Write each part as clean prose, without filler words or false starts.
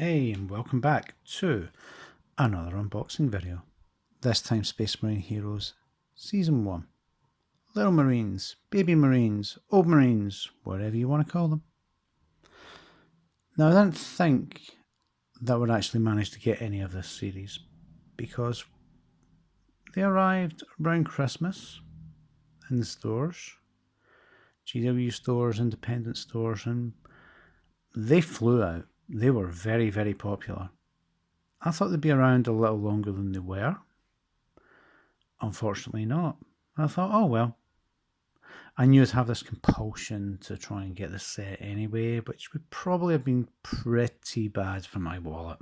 Hey, and welcome back to another unboxing video. This time Space Marine Heroes Season 1. Little Marines, Baby Marines, Old Marines, whatever you want to call them. Now I didn't think that we'd actually manage to get any of this series because they arrived around Christmas in the stores, GW stores, independent stores, and they flew out. They were very, very popular. I thought they'd be around a little longer than they were. Unfortunately not. I thought, oh well. I knew I'd have this compulsion to try and get the set anyway, which would probably have been pretty bad for my wallet.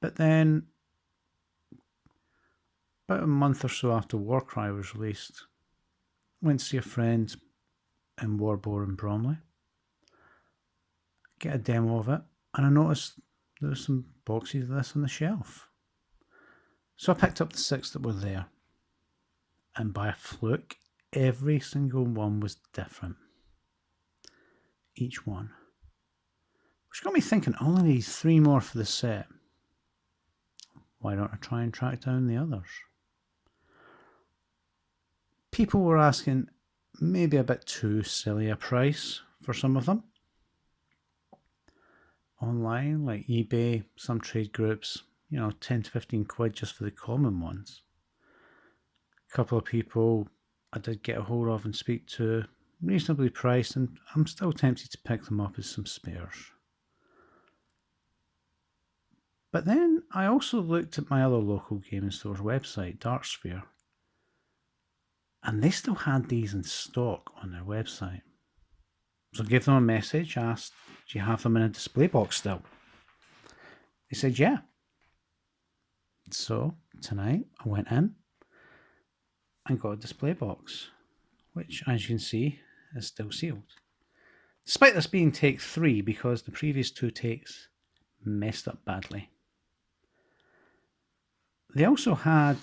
But then, about a month or so after Warcry was released, went to see a friend in Warbore in Bromley, get a demo of it, and I noticed there were some boxes of this on the shelf. So I picked up the 6 that were there, and by a fluke, every single one was different. Each one. Which got me thinking, I only need 3 more for the set. Why don't I try and track down the others? People were asking maybe a bit too silly a price for some of them. Online, like eBay, some trade groups, 10 to 15 quid just for the common ones. A couple of people I did get a hold of and speak to, reasonably priced, and I'm still tempted to pick them up as some spares. But then I also looked at my other local gaming store's website, Darksphere, and they still had these in stock on their website. So I gave them a message, asked, do you have them in a display box still? They said, yeah. So tonight I went in and got a display box, which, as you can see, is still sealed. Despite this being take 3, because the previous 2 takes messed up badly. They also had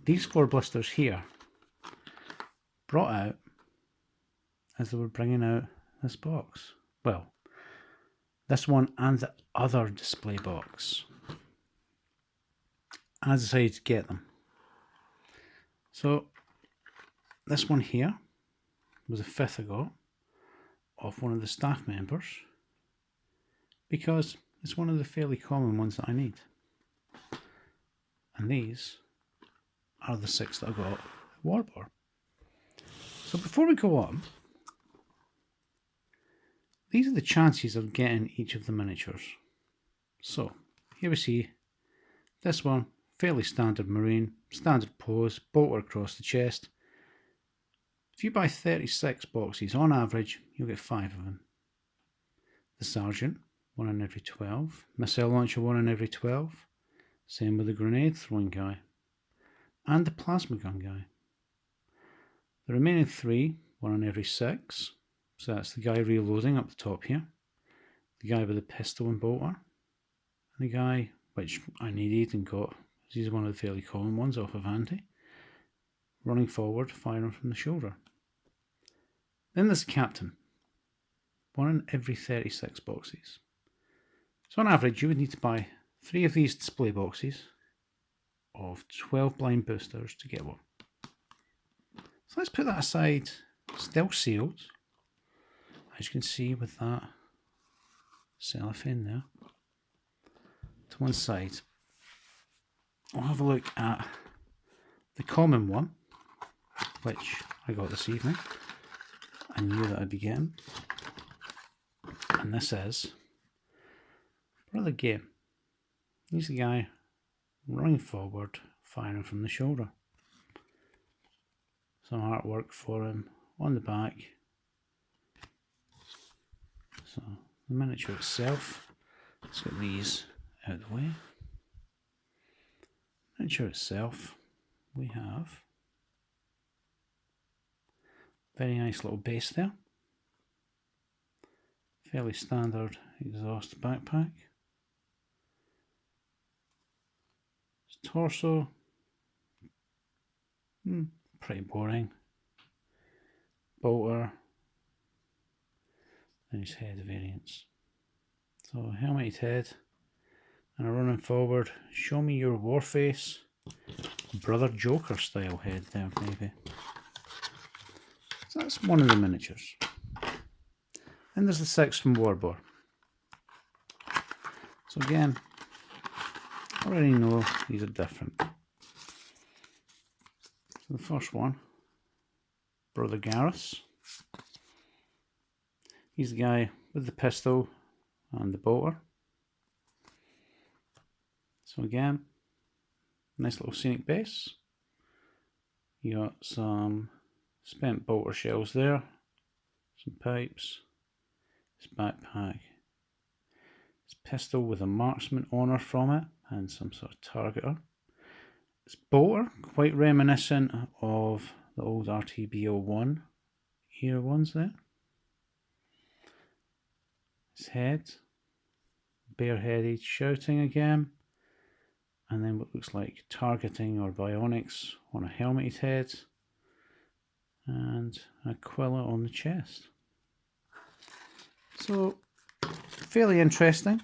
these 4 blisters here brought out as they were bringing out this box. Well, this one and the other display box. I decided to get them. So this one here was a 5th I got of one of the staff members, because it's one of the fairly common ones that I need. And these are the 6 that I got at Warbore. So before we go on, these are the chances of getting each of the miniatures. So here we see this one, fairly standard Marine, standard pose, bolter across the chest. If you buy 36 boxes on average, you'll get 5 of them. The Sergeant, 1 in every 12. Missile Launcher, 1 in every 12. Same with the Grenade Throwing guy. And the Plasma Gun guy. The remaining 3, 1 in every 6. So that's the guy reloading up the top here. The guy with the pistol and bolter. And the guy, which I needed and got, he's one of the fairly common ones off of Andy. Running forward, firing from the shoulder. Then there's the Captain. 1 in every 36 boxes. So on average, you would need to buy 3 of these display boxes of 12 blind boosters to get one. So let's put that aside, still sealed, as you can see with that cellophane there, to one side. We'll have a look at the common one, which I got this evening. I knew that I'd be getting. And this is Brother Game. He's the guy running forward, firing from the shoulder. Some artwork for him on the back. So the miniature itself, let's get these out of the way. Miniature itself, we have very nice little base there. Fairly standard exhaust backpack. His torso, pretty boring. Bolter. his head variants. So helmeted head and a running forward, show me your war face, Brother Joker style head there maybe. So that's one of the miniatures. And there's the 6 from Warboar. So again, I already know these are different. So the first one, Brother Garrus. He's the guy with the pistol and the bolter. So again, nice little scenic base. You got some spent bolter shells there, some pipes, his backpack, his pistol with a marksman honour from it, and some sort of targeter. His bolter, quite reminiscent of the old RTB01 era ones there. His head, bareheaded, shouting again, and then what looks like targeting or bionics on a helmeted head, and an Aquila on the chest. So, fairly interesting.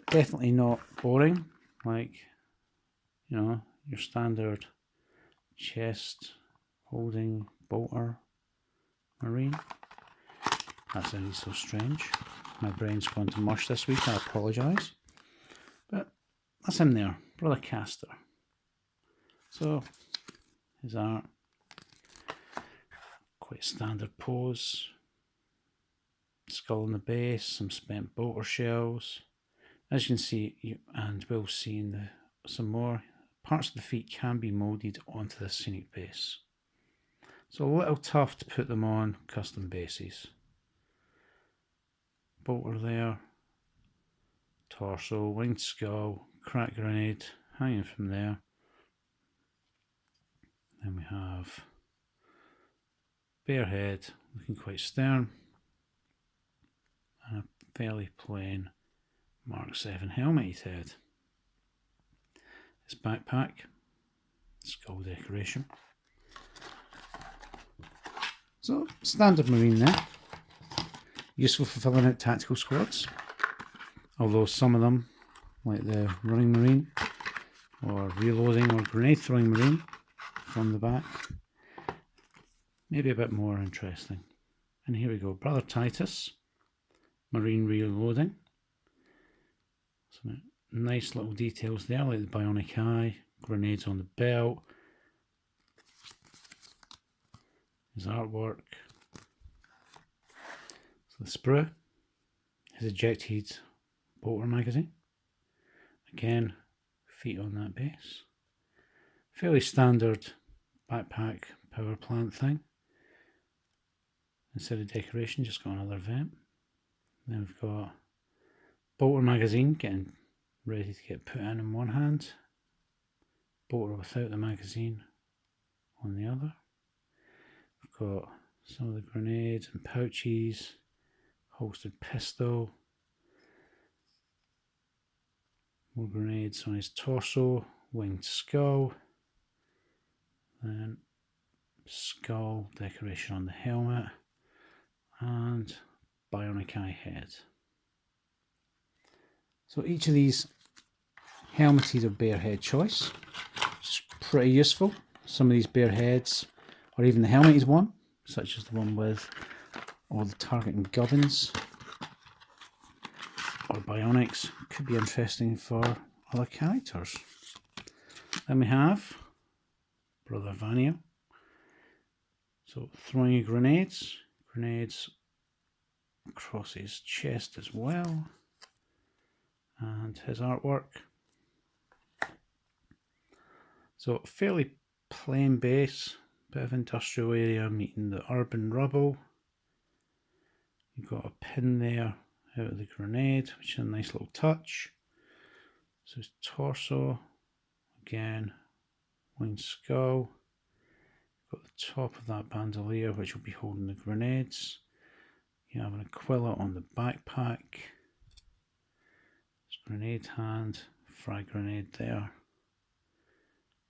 Definitely not boring, like, you know, your standard chest holding bolter marine. That's really so strange. My brain's gone to mush this week, I apologise. But that's him there, Brother Castor. So, his art, quite standard pose. Skull on the base, some spent bolter shells. As you can see, and we'll see in some more, parts of the feet can be moulded onto the scenic base. So a little tough to put them on custom bases. Bolter there, torso, winged skull, crack grenade hanging from there. Then we have bare head, looking quite stern, and a fairly plain Mark 7 helmeted head. His backpack, skull decoration. So, standard marine there. Useful for filling out tactical squads. Although some of them, like the running marine, or reloading or grenade throwing marine from the back, maybe a bit more interesting. And here we go, Brother Titus, marine reloading. Some nice little details there, like the bionic eye, grenades on the belt, his artwork. So the sprue, his ejected bolter magazine. Again, feet on that base. Fairly standard backpack power plant thing. Instead of decoration, just got another vent. Then we've got bolter magazine getting ready to get put in one hand. Bolter without the magazine on the other. We've got some of the grenades and pouches, holstered pistol, more grenades on his torso, winged skull, then skull decoration on the helmet, and bionic eye head. So each of these helmeted or bare head choice, which is pretty useful. Some of these bare heads, or even the helmeted one, such as the one with all the targeting gubbins or bionics, could be interesting for other characters. Then we have Brother Vaniel. So throwing grenades across his chest as well, and his artwork. So fairly plain base, bit of industrial area meeting the urban rubble. You've got a pin there out of the grenade, which is a nice little touch. So his torso, again, winged skull. Got the top of that bandolier, which will be holding the grenades. You have an Aquila on the backpack. His grenade hand, frag grenade there.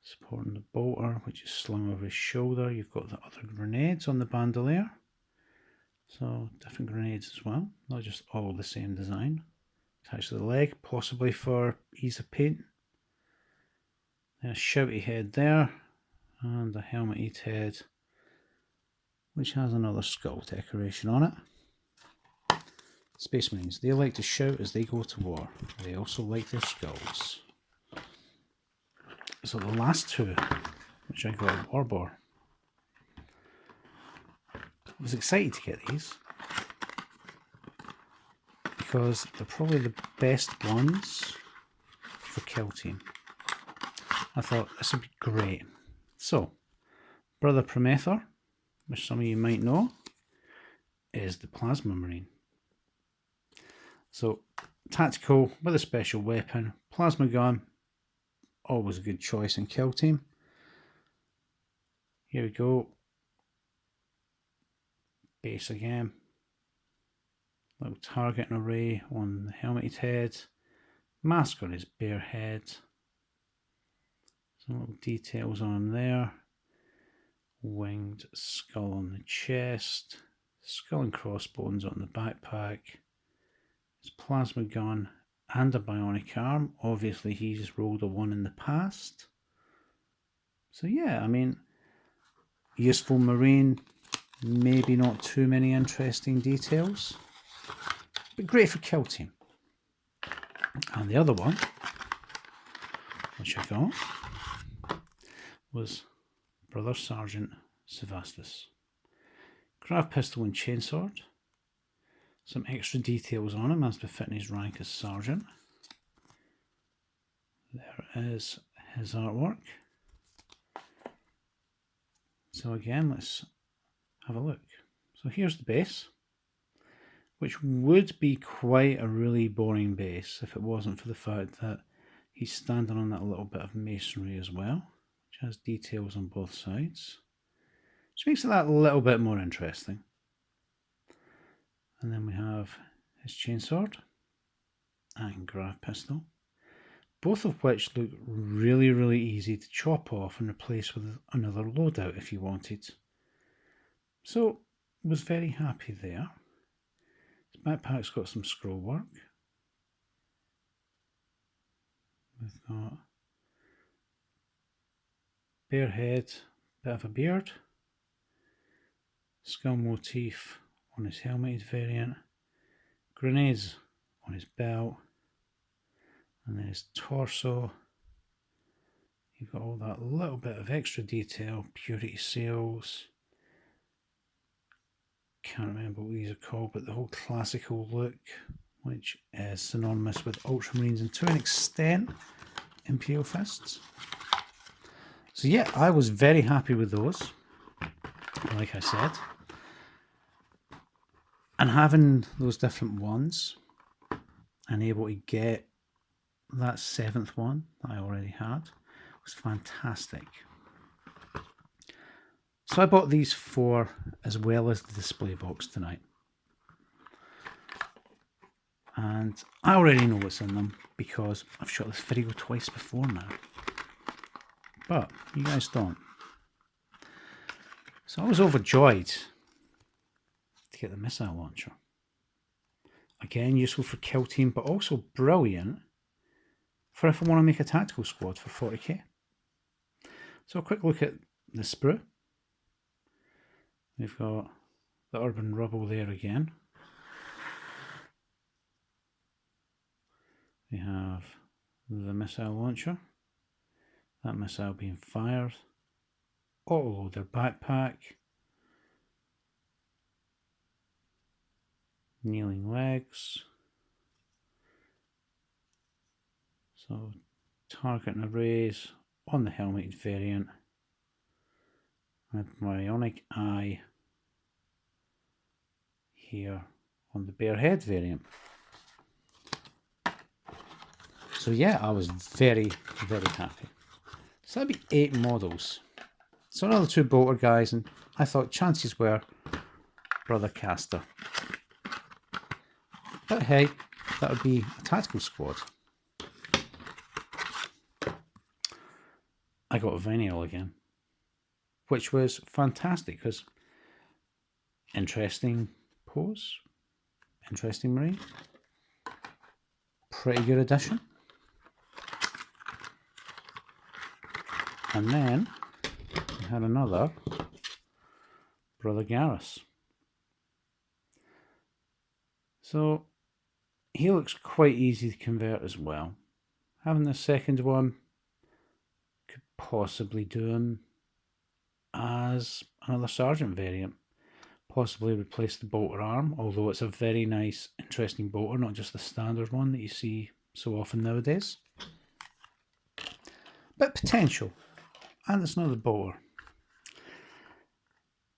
Supporting the bolter, which is slung over his shoulder. You've got the other grenades on the bandolier. So different grenades as well, not just all the same design. Attached to the leg, possibly for ease of paint. Then a shouty head there, and a helmeted head, which has another skull decoration on it. Space Marines, they like to shout as they go to war. They also like their skulls. So the last two, which I got at Warbor, I was excited to get these because they're probably the best ones for Kill Team. I thought this would be great. So, Brother Promether, which some of you might know, is the Plasma Marine. So, tactical with a special weapon, plasma gun, always a good choice in Kill Team. Here we go. Base again. Little targeting array on the helmeted head. Mask on his bare head. Some little details on there. Winged skull on the chest. Skull and crossbones on the backpack. His plasma gun and a bionic arm. Obviously he's rolled a 1 in the past. So yeah, I mean, useful Marine. Maybe not too many interesting details, but great for Kill Team. And the other one, which I got, was Brother Sergeant Sevastus. Grav pistol and chainsword. Some extra details on him as befitting his rank as Sergeant. There is his artwork. So again, let's have a look. So here's the base, which would be quite a really boring base if it wasn't for the fact that he's standing on that little bit of masonry as well, which has details on both sides, which makes it that a little bit more interesting. And then we have his chainsword and grav pistol, both of which look really, really easy to chop off and replace with another loadout if you wanted. So, was very happy there. His backpack's got some scroll work. We've got bare head, bit of a beard. Skull motif on his helmeted variant. Grenades on his belt. And then his torso. You've got all that little bit of extra detail, purity seals. Can't remember what these are called, but the whole classical look, which is synonymous with Ultramarines and to an extent Imperial Fists. So yeah, I was very happy with those, like I said. And having those different ones and able to get that 7th one that I already had was fantastic. So I bought these 4 as well as the display box tonight. And I already know what's in them because I've shot this video twice before now. But you guys don't. So I was overjoyed to get the missile launcher. Again, useful for Kill Team, but also brilliant for if I want to make a tactical squad for 40k. So a quick look at the sprue. We've got the urban rubble there again. We have the missile launcher. That missile being fired. Autoloader backpack. Kneeling legs. So targeting arrays on the helmeted variant. And bionic eye here on the bare head variant. So yeah, I was very, very happy. So that'd be 8 models. So another 2 bolter guys, and I thought chances were Brother Caster. But hey, that would be a tactical squad. I got a Vinyl again, which was fantastic because interesting pose. Interesting marine. Pretty good addition. And then we had another Brother Garrus. So he looks quite easy to convert as well. Having the second one could possibly do him as another sergeant variant. Possibly replace the bolter arm, although it's a very nice, interesting bolter, not just the standard one that you see so often nowadays. But potential. And it's not the bolter.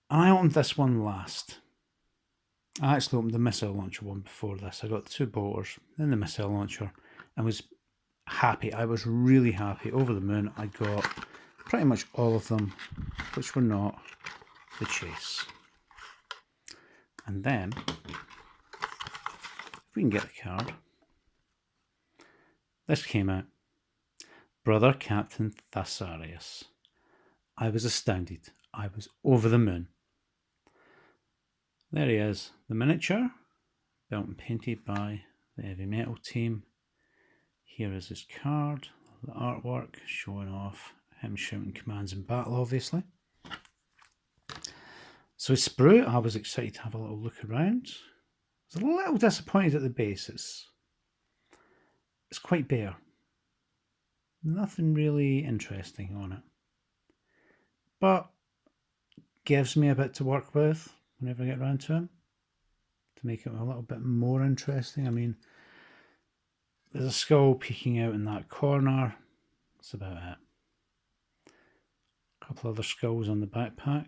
I opened this one last. I actually opened the missile launcher one before this. I got the two bolters, then the missile launcher, and was happy. I was really happy, over the moon. I got pretty much all of them, which were not the chase. And then, if we can get the card, this came out. Brother Captain Thasarius. I was astounded. I was over the moon. There he is, the miniature, built and painted by the Heavy Metal team. Here is his card, the artwork showing off him shouting commands in battle, obviously. So his sprue, I was excited to have a little look around. I was a little disappointed at the base. It's quite bare. Nothing really interesting on it. But gives me a bit to work with whenever I get around to him, to make it a little bit more interesting. I mean, there's a skull peeking out in that corner. That's about it. A couple other skulls on the backpack.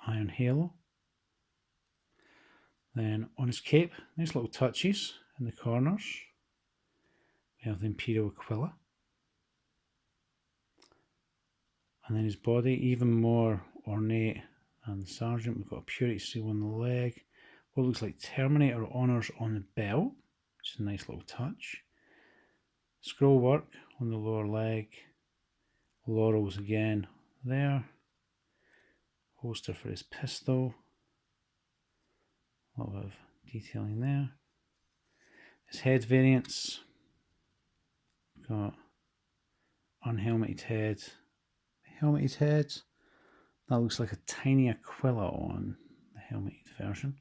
Iron halo. Then on his cape, nice little touches in the corners. We have the Imperial Aquila. And then his body, even more ornate than the Sergeant. We've got a Purity seal on the leg. What looks like Terminator honours on the belt, which is a nice little touch. Scroll work on the lower leg. Laurels again there. Holster for his pistol. A lot of detailing there. His head variants. Got unhelmeted head. Helmeted head. That looks like a tiny Aquila on the helmeted version.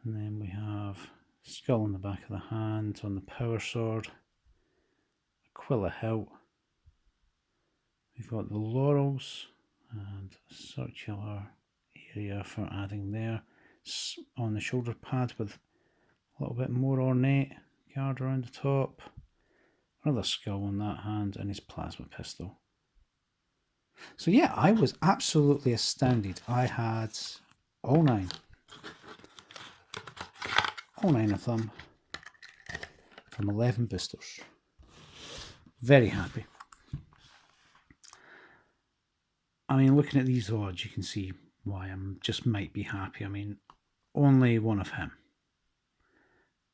And then we have skull on the back of the hand on the power sword. Aquila hilt. We've got the laurels and a circular area for adding there. On the shoulder pad with a little bit more ornate guard around the top. Another skull on that hand and his plasma pistol. So yeah, I was absolutely astounded. I had all nine of them from 11 boosters. Very happy. I mean, looking at these odds, you can see why I'm just might be happy. I mean, only one of him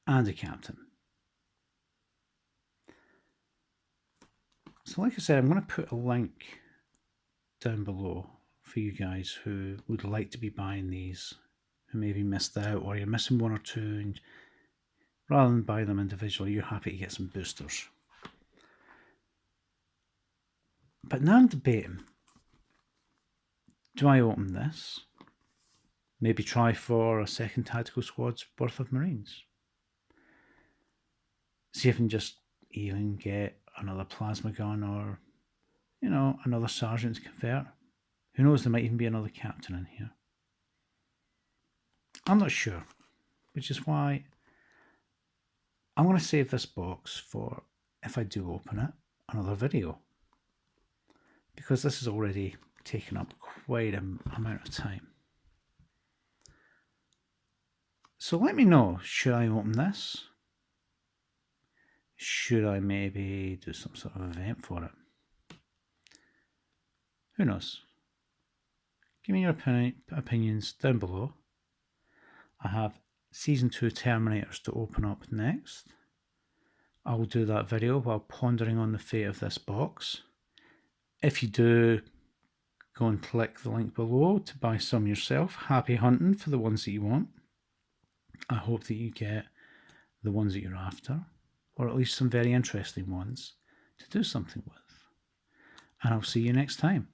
and a captain. So like I said, I'm going to put a link down below for you guys who would like to be buying these, who maybe missed out, or you're missing one or two, and rather than buy them individually, you're happy to get some boosters. But now I'm debating, do I open this? Maybe try for a second tactical squad's worth of Marines. See if I can just even get another plasma gun or, you know, another sergeant to convert. Who knows, there might even be another captain in here. I'm not sure, which is why I'm going to save this box for, if I do open it, another video. Because this has already taken up quite an amount of time. So let me know, should I open this? Should I maybe do some sort of event for it? Who knows? Give me your opinions down below. I have Season 2 Terminators to open up next. I will do that video while pondering on the fate of this box. If you do Go and click the link below to buy some yourself. Happy hunting for the ones that you want. I hope that you get the ones that you're after, or at least some very interesting ones to do something with. And I'll see you next time.